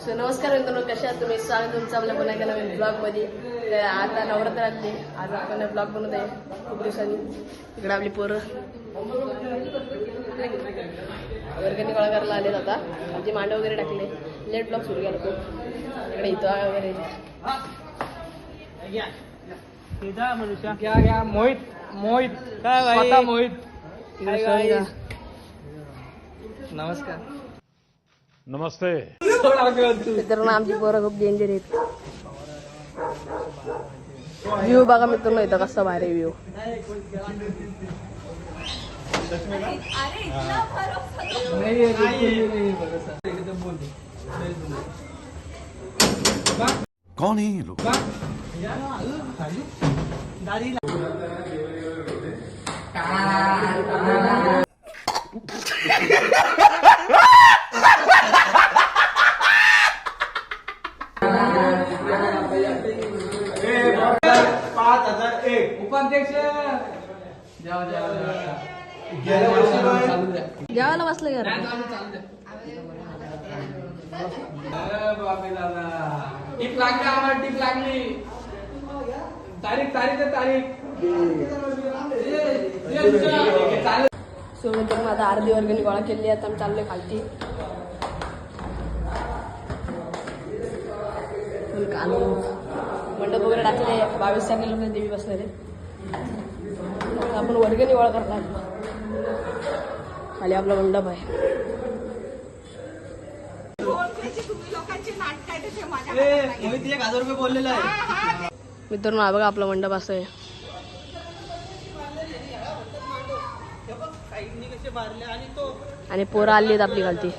So नमस्कार मित्रांनो, कशा आहात तुम्ही? स्वागत तुमचं आपल्या पुन्हा एका नवीन ब्लॉगमध्ये. तर आता नवरात्रातले आज आपण ब्लॉग बनवत आहे खूप दिवसांनी. इकडे आपली पोरं वर्गणी गोळा करायला आलेत. आता आमचे मांडव वगैरे टाकले. लेट ब्लॉग सुरू केला खूप. इकडे इथं वगैरे क्या मोहित काय भाई मोहित. नमस्कार. नमस्ते. मित्रांनो, आमची पोरं खूप डेंजर आहेत. व्ह्यू बघा मित्रांनो, इथं कसा भारी व्ह्यू. कौन है ये लोग? उपाध्यक्ष जेवायला बसलं यार. टीप लागली आम्हाला, टीप लागली. तारीख सो मित्रांनो, आता अर्धी वर्गणी गोळा केली. आता आम्ही चाललोय खालती. मंडप वगैरे टाकले. 22 तारखेला देवी बसणार आहे. आपण वर्गणी गोळा करणार. खाली आपला मंडप आहे. मोहित 1000 रुपये बोललेला आहे. मित्रांनो, हा बघा आपला मंडप असं आहे. आणि पोरं आली आहेत आपली खालती.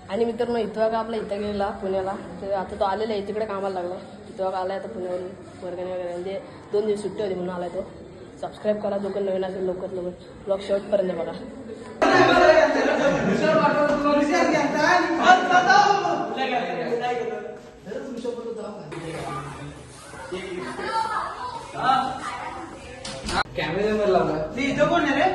आणि मित्रांनो, इथं का आपला इथं गेला पुण्याला. तर आता तो आलेला आहे, तिकडे कामाला लागला. इथं का आलाय आता पुण्यावरून वर्गणी वगैरे. म्हणजे 2 दिवस सुट्टी होती म्हणून आलाय तो. सबस्क्राईब करा जो कोण नवीन असेल लवकरात लवकर. ब्लॉग शेवटपर्यंत बघा. कॅमेरा लावला. इथं कोण आहे रे?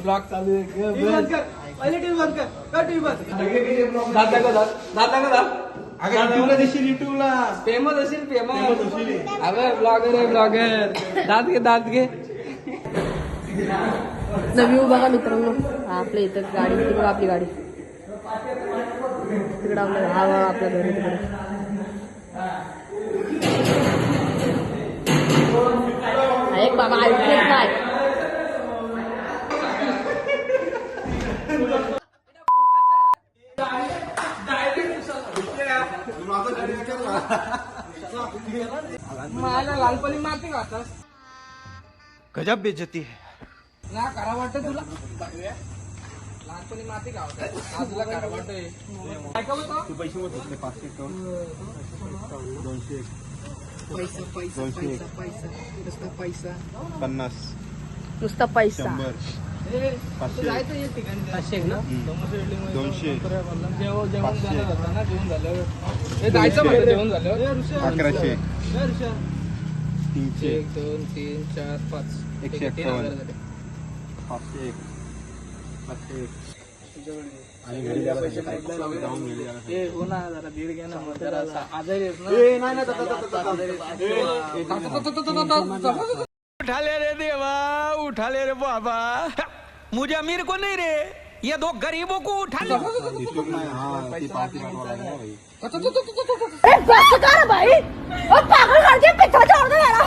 ब्लॉग चालू आहे. फेमस असेल. अबे ब्लॉगर आहे, ब्लॉगर. दात घे. व्ह्यू बघा मित्रांनो, आपल्या इथं गाडी. तिकडं आपली गाडी. तिकडं आपलं हा आपलं घर. तिकडे एक बाबा ऐकत नाही. मला लहानपणी माती खातास. गजब बेइज्जती है. ना करा वाटत तुला. लहानपणी माती खावतात, तुला करा वाटतंय. काय का बोलतो? पैसे मत होते 500 200 पैसा 50 नुसता पैसा. 100 500 जायचं या ठिकाणी. 500 ना. 200 जेवण झालं होतं ना. जेवण झालं. हे जायचं म्हणलं जेवण झालं. 1100 300 1 2 3 4 5 151 501 501 आणि घरी जाऊन घरी हो ना, जरा दीड घ्या ना. जरा आजारी आहेस ना. उठा ले रे देवा, उठा ले रे बाबा. मुझे अमीर को नहीं रे, ये 2 गरीबों को उठा ले. भाई पागल कर दिया. पिछा छोड़ दो मेरा.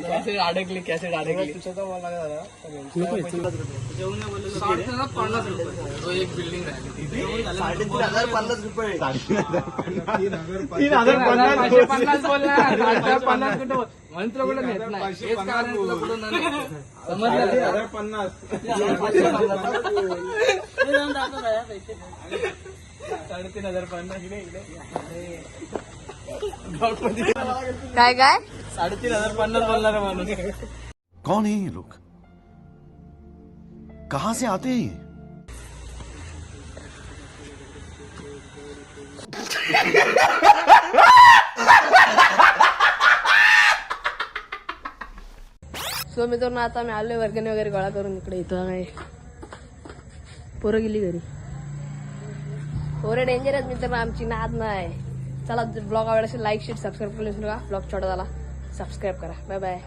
कॅसेट अडकली $50 तो एक बिल्डिंग राहिली 3,050 बोलला 50 कुठं म्हणून तुला कुठं नेत नाही हेच कारण तुला कुठं नाही समजलं 3,550 काय काय 3,550 बोलणार माणूस कौन है ये लोग कहां से आते हैं ये? सो मित्रांनो आता आम्ही आलोय वर्गणी वगैरे गोळा करून इकडे इथं काय पोरं गेली घरी. पोरं डेंजर आहेत मित्रांनो, आमची नाद नाही. चला ब्लॉग आवडला असेल लाईक शेअर सबस्क्राईब करून विसरू नका. ब्लॉग छोटा झाला सबस्क्राईब करा. Bye bye.